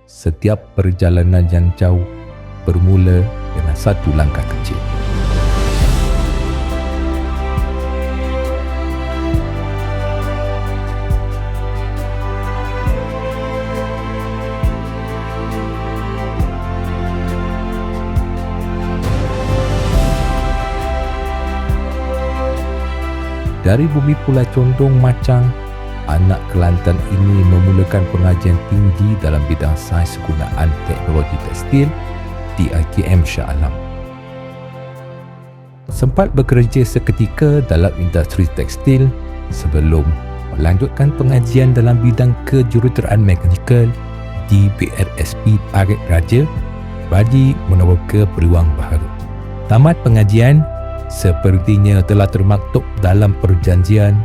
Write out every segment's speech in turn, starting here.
setiap perjalanan yang jauh bermula dengan satu langkah kecil. Dari bumi Pulau Condong Macang, anak Kelantan ini memulakan pengajian tinggi dalam bidang sains kegunaan teknologi tekstil di ITM Shah Alam. Sempat bekerja seketika dalam industri tekstil sebelum melanjutkan pengajian dalam bidang kejuruteraan mekanikal di BRSP Parit Raja bagi meneroka peluang baharu. Tamat pengajian, sepertinya telah termaktub dalam perjanjian,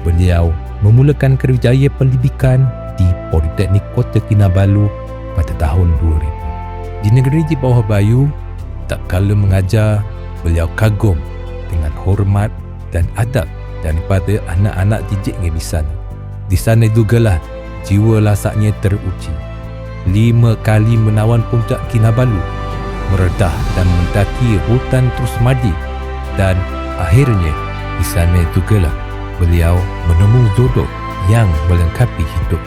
beliau memulakan kerjaya pendidikan di Politeknik Kota Kinabalu pada tahun 2000. Di negeri di bawah Bayu, tak kala mengajar, beliau kagum dengan hormat dan adab daripada anak-anak didiknya di sana. Di sana jugalah jiwa lasaknya teruji. 5 kali menawan puncak Kinabalu, meredah dan mendaki hutan Terusmadi, dan akhirnya di sana jugalah beliau menemu jodoh yang melengkapi hidup.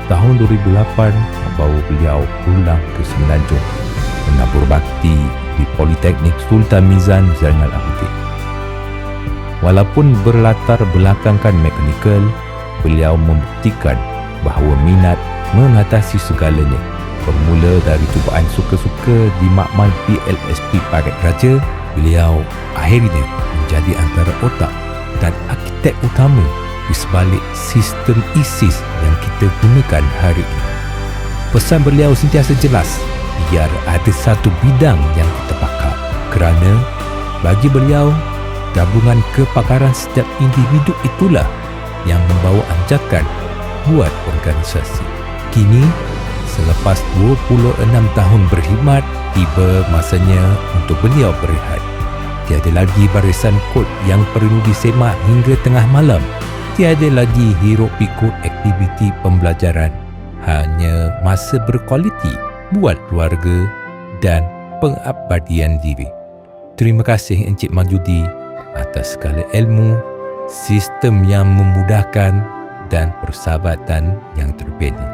Tahun 2008 membawa beliau pulang ke Semenanjung menabur bakti di Politeknik Sultan Mizan Zainal Abidin. Walaupun berlatar belakangkan mekanikal, beliau membuktikan bahawa minat mengatasi segalanya. Bermula dari cubaan suka-suka di makmal PLSP Parit Raja, beliau akhirnya menjadi antara otak dan arkitek utama di sebalik sistem ISIS yang kita gunakan hari ini. Pesan beliau sentiasa jelas, biar ada satu bidang yang kita pakar, kerana bagi beliau, gabungan kepakaran setiap individu itulah yang membawa anjakan buat organisasi. Kini, selepas 26 tahun berkhidmat, tiba masanya untuk beliau berehat. Tiada lagi barisan kod yang perlu disemak hingga tengah malam. Tiada lagi hiruk pikuk aktiviti pembelajaran. Hanya masa berkualiti buat keluarga dan pengabdian diri. Terima kasih Encik Maljudi atas segala ilmu, sistem yang memudahkan dan persahabatan yang terbina.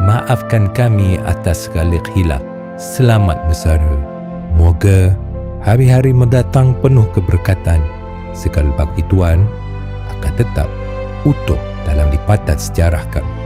Maafkan kami atas segala khilaf. Selamat bersara. Moga hari-hari mendatang penuh keberkatan. Segala bakti Tuhan akan tetap utuh dalam lipatan sejarah kami.